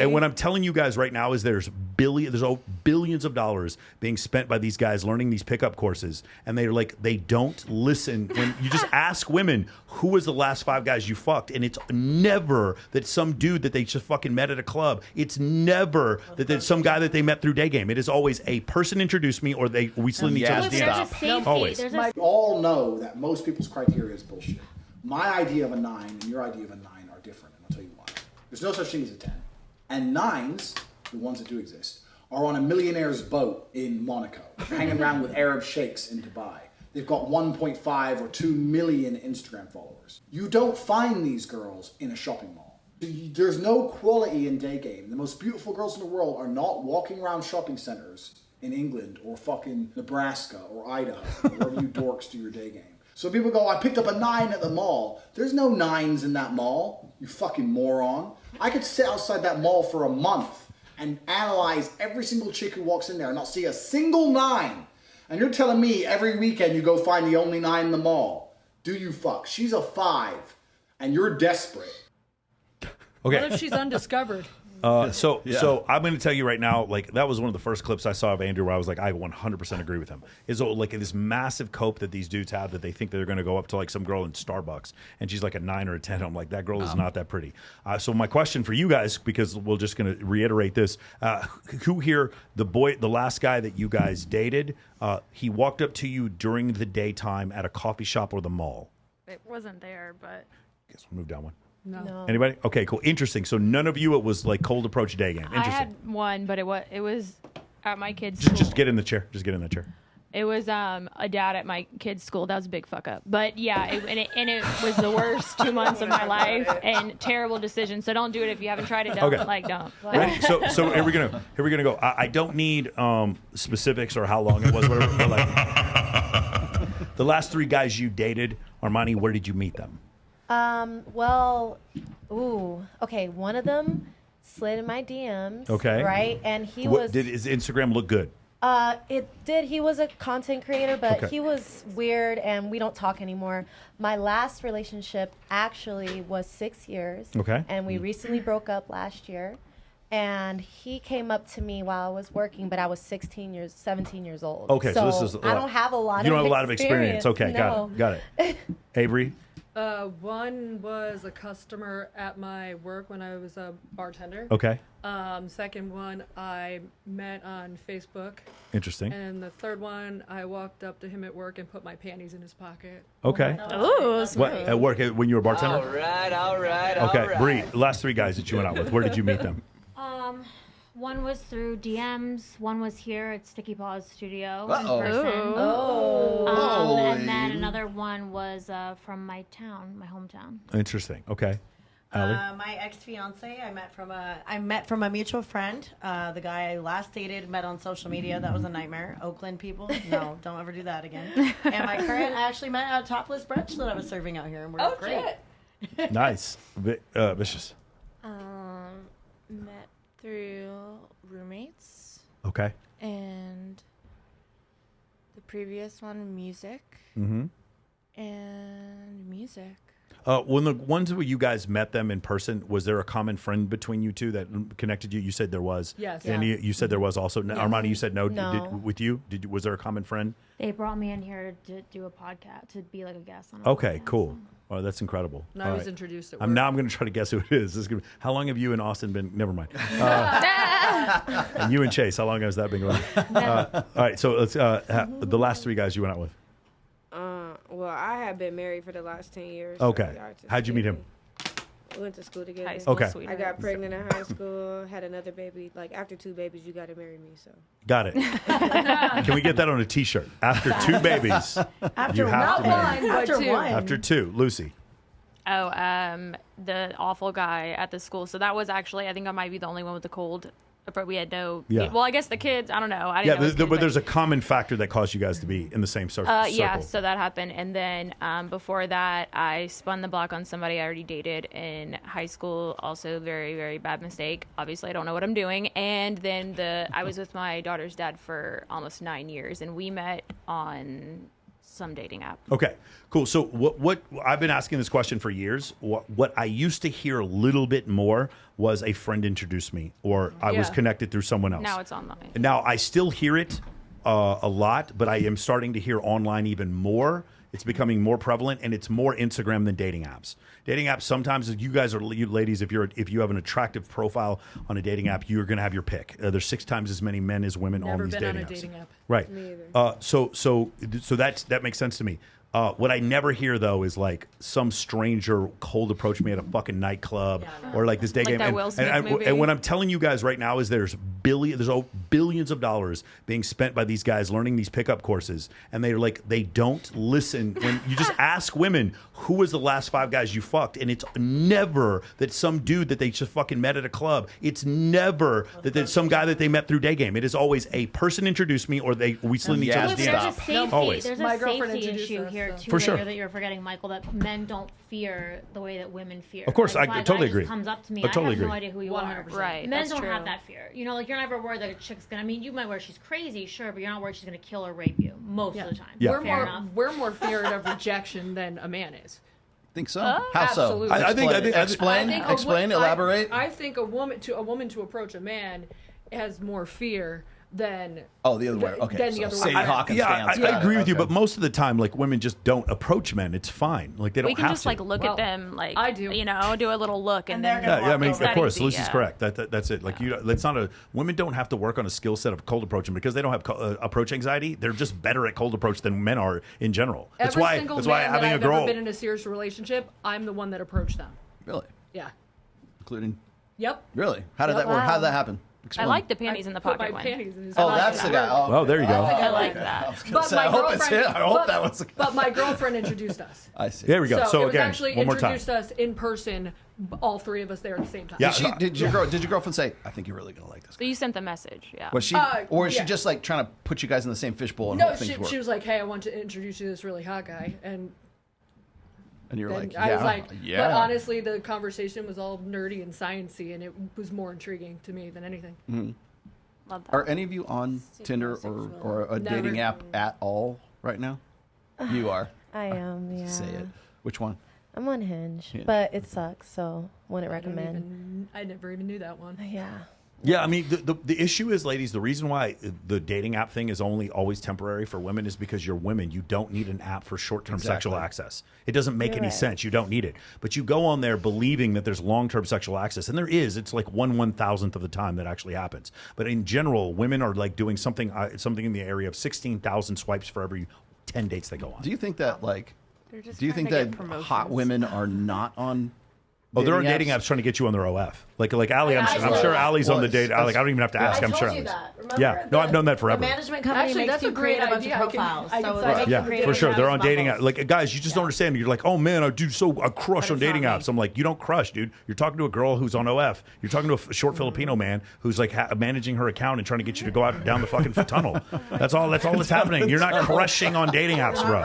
And what I'm telling you guys right now is there's billions of dollars being spent by these guys learning these pickup courses, and they're like, they don't listen. When you just ask women, who was the last 5 guys you fucked, and it's never that some dude that they just fucking met at a club. It's never that there's some guy that they met through day game. It is always a person introduced me, or we slid in each other's DMs. Always. We all know that most people's criteria is bullshit. My idea of a 9 and your idea of a 9 are different, and I'll tell you why. There's no such thing as a 10. And 9s, the ones that do exist, are on a millionaire's boat in Monaco, hanging around with Arab sheikhs in Dubai. They've got 1.5 or 2 million Instagram followers. You don't find these girls in a shopping mall. There's no quality in day game. The most beautiful girls in the world are not walking around shopping centers in England or fucking Nebraska or Idaho, or wherever you dorks do your day game. So people go, I picked up a 9 at the mall. There's no 9s in that mall, you fucking moron. I could sit outside that mall for a month and analyze every single chick who walks in there and not see a single 9. And you're telling me every weekend you go find the only 9 in the mall. Do you fuck? She's a 5 and you're desperate. Okay. What if she's undiscovered? So I'm going to tell you right now, like, that was one of the first clips I saw of Andrew where I was like, I 100% agree with him. Is like this massive cope that these dudes have that they think they're going to go up to like some girl in Starbucks and she's like a 9 or a 10. I'm like, that girl is not that pretty. So my question for you guys, because we're just going to reiterate this, who here, the last guy that you guys dated, he walked up to you during the daytime at a coffee shop or the mall? It wasn't there, but... Guess we'll move down one. No. Anybody? Okay, cool. Interesting. So none of you, it was like cold approach day game. Interesting. I had one, but it was at my kid's school. Just get in the chair. Just get in the chair. It was a dad at my kid's school. That was a big fuck up. But yeah, it was the worst 2 months of my life and terrible decision. So don't do it if you haven't tried it. Don't. Okay. Like, don't. Ready? So here we're gonna go. I don't need specifics or how long it was, whatever. But like, the last 3 guys you dated, Armani, where did you meet them? Okay, one of them slid in my DMs. Okay. Right? And did his Instagram look good? It did. He was a content creator, but Okay. he was weird and we don't talk anymore. My last relationship actually was 6 years. Okay. And we recently broke up last year. And he came up to me while I was working, but I was 17 years old. Okay, so this is I don't have a lot of experience. You don't have a lot of experience. Okay, no. got it. Avery? One was a customer at my work when I was a bartender. Okay. Second one I met on Facebook. Interesting. And the third one, I walked up to him at work and put my panties in his pocket. Okay. Ooh, What, at work when you were a bartender? All right. Okay, Bree, last 3 guys that you went out with, where did you meet them? One was through DMs. One was here at Sticky Paws Studio Uh-oh. in person. Oh. And then another one was from my town, my hometown. Interesting. Okay. Allie? My ex-fiance, I met from a mutual friend. The guy I last dated, met on social media. That was a nightmare. Oakland people, no, don't ever do that again. And my current, I actually met at a topless brunch that I was serving out here, and we're great. Nice. Vicious. Met through roommates. Okay. And the previous one, music. Mm-hmm. And music. When the ones where you guys met them in person, was there a common friend between you two that connected you? You said there was. Yes. And you said there was also. Yes. Armani, you said no. No. With you? Was there a common friend? They brought me in here to do a podcast, to be like a guest on a Okay, podcast. cool. Oh, that's incredible. And I was introduced at work. Now I'm going to try to guess who it is. This is gonna be, how long have you and Austin been? Never mind. And you and Chase, how long has that been going on? All right, so let's the last 3 guys you went out with. Well, I have been married for the last 10 years. Okay. How'd you meet him? We went to school together. High school, Okay. I got pregnant in high school, had another baby. Like, after 2 babies, you got to marry me, so. Got it. Can we get that on a T-shirt? After 2 babies, you have to marry. After one. After 2. Lucy. Oh, the awful guy at the school. So that was actually, I think I might be the only one with the cold. But we had no. Yeah. Well, I guess the kids. I don't know. I didn't know his kids, but there's a common factor that caused you guys to be in the same circle. Yeah, so that happened, and then before that, I spun the block on somebody I already dated in high school. Also, very, very bad mistake. Obviously, I don't know what I'm doing. And then I was with my daughter's dad for almost 9 years, and we met on some dating app. Okay, cool. So what I've been asking this question for years. What I used to hear a little bit more was a friend introduced me, or I was connected through someone else. Now it's online. Now I still hear it a lot, but I am starting to hear online even more. It's becoming more prevalent, and it's more Instagram than dating apps. Dating apps, sometimes you ladies, if you have an attractive profile on a dating app, you're going to have your pick. There's 6 times as many men as women on these dating apps. Never been on a dating app. Right. Me either. So that makes sense to me. What I never hear though is like some stranger cold approach me at a fucking nightclub or like this day game. That Will Smith movie. And what I'm telling you guys right now is there's billions of dollars being spent by these guys learning these pickup courses, and they don't listen when you just ask women who was the last 5 guys you fucked, and it's never that some dude that they just fucking met at a club. It's never that there's some guy that they met through day game. It is always a person introduced me or we slid in each other's There's DMs. a safety, Always. there's My a girlfriend safety introduced issue us, here so. too. For sure. That you're forgetting, Michael. That men don't fear the way that women fear. Of course, Like, I if a totally guy just agree. Comes up to me, I totally have agree. no idea who you are. 100%. Right. Men that's don't true. have that fear. You know, like you're never worried that a chick's gonna. I mean, you might worry she's crazy, sure, but you're not worried she's gonna kill or rape you most of the time. Yeah. We're more feared of rejection than a man is. Think so? How so? Absolutely. I think- Explain. I think Explain. Elaborate. I think a woman to approach a man has more fear than Oh, the other way. Okay. Than the so other Sadie way. Hawkins Yeah, stance. I Got agree it. with you, Okay. but most of the time, like women just don't approach men. It's fine. Like they don't We can have just to. like look at them, like I do. you know, do a little look, and And then they're gonna I mean, It's of that course, easy, Lucy's yeah. correct. That's it. Like that's not a. Women don't have to work on a skill set of cold approaching because they don't have approach anxiety. They're just better at cold approach than men are in general. That's every why. single That's man why having that a I've girl. ever been in a serious relationship, I'm the one that approached them. Really? Yeah. Including. Yep. Really? How did that work? How did that happen? I Explain. like the panties in the Put pocket my one. panties in his Oh, pocket. that's the guy. Oh, Oh, there you go. I like that. But I my hope it's girlfriend. him. I hope that was the guy. But my girlfriend introduced us. I see. There we go. So it was again, actually one more time. introduced us in person, all 3 of us there at the same time. Yeah. Did your girlfriend say, "I think you're really gonna like this guy"? So you sent the message, yeah. Was she, or is she yeah. just like trying to put you guys in the same fishbowl and No, hope things work? she was like, "Hey, I want to introduce you to this really hot guy," and and you're like, I "Yeah, was like, yeah." but honestly, the conversation was all nerdy and sciencey, and it was more intriguing to me than anything. Love that. Are any of you on Tinder or a Never. dating app at all right now? You are. I am, yeah. Say it. Which one? I'm on Hinge, Hinge. but it sucks, so wouldn't recommend. I never even knew that one. Yeah. Yeah, I mean, the issue is, ladies, the reason why the dating app thing is only always temporary for women is because you're women. You don't need an app for short-term sexual access. It doesn't make any sense. You don't need it. But you go on there believing that there's long-term sexual access, and there is. It's like 1/1000th of the time that actually happens. But in general, women are like doing something in the area of 16,000 swipes for every 10 dates they go on. Do you think that They're just Do you trying think to get that promotions. hot women are not on? Oh, they're on dating apps trying to get you on their OF. Like Allie, I'm sure Allie's on the date. Like, I don't even have to ask. I I'm told sure you Allie's. that. Remember? Yeah, no, I've known that The forever. management company Actually, makes that's you a great create a bunch idea. of profiles. I can so sign it's up. Yeah, create for sure. They're on dating bubbles. apps. Like, guys, you just don't understand. You're like, oh man, I do I crush on it's not dating me. apps. I'm like, you don't crush, dude. You're talking to a girl who's on OF. You're talking to a short Filipino man who's like managing her account and trying to get you to go out down the fucking tunnel. That's all that's happening. You're not crushing on dating apps, bro.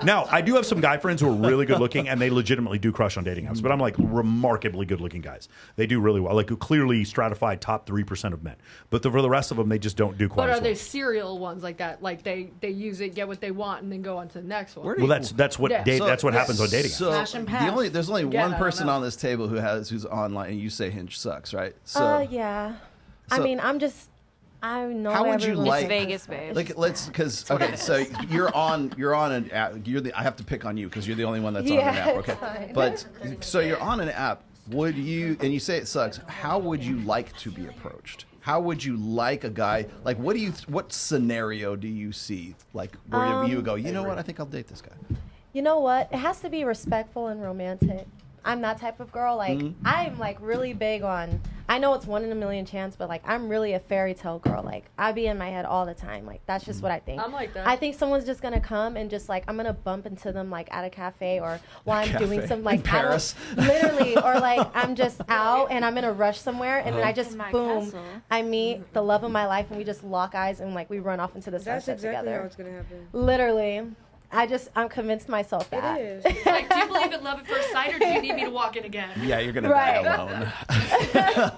Now, I do have some guy friends who are really good looking and they legitimately do crush on dating apps. But I'm like remarkably good looking guys. They do really well. Like, who clearly stratified top 3% of men. But for the rest of them, they just don't do quite But as are well. they serial ones like that? Like they use it, get what they want, and then go on to the next one. Well, that's what Yeah. that's what happens on dating apps. So Smash and pass. there's only Again, one I don't person know. on this table who's online, and you say Hinge sucks, right? So Yeah. so- I mean, I know. How would you everyone's like- It's Vegas, babe. like because okay, so you're on an app. I have to pick on you because you're the only one that's on an Yeah, app. it's Okay, fine. but so you're on an app. Would you, and you say it sucks, how would you like to be approached? How would you like a guy, like what scenario do you see, like where you would go, you know what, I think I'll date this guy? You know what? It has to be respectful and romantic. I'm that type of girl. Like, I'm like really big on, I know it's 1 in a million chance, but like I'm really a fairy tale girl. Like, I be in my head all the time. Like, that's just what I think. I'm like that. I think someone's just gonna come and just like, I'm gonna bump into them like at a cafe or while I'm doing Cafe some like in Paris. literally, or like I'm just out and I'm in a rush somewhere and then I just In my boom, castle. I meet the love of my life and we just lock eyes and like we run off into the That's sunset exactly together. how it's gonna happen. Literally. I'm convinced myself that. It is. It's like, do you believe in love at first sight, or do you need me to walk in again? Yeah, you're gonna Right. die alone.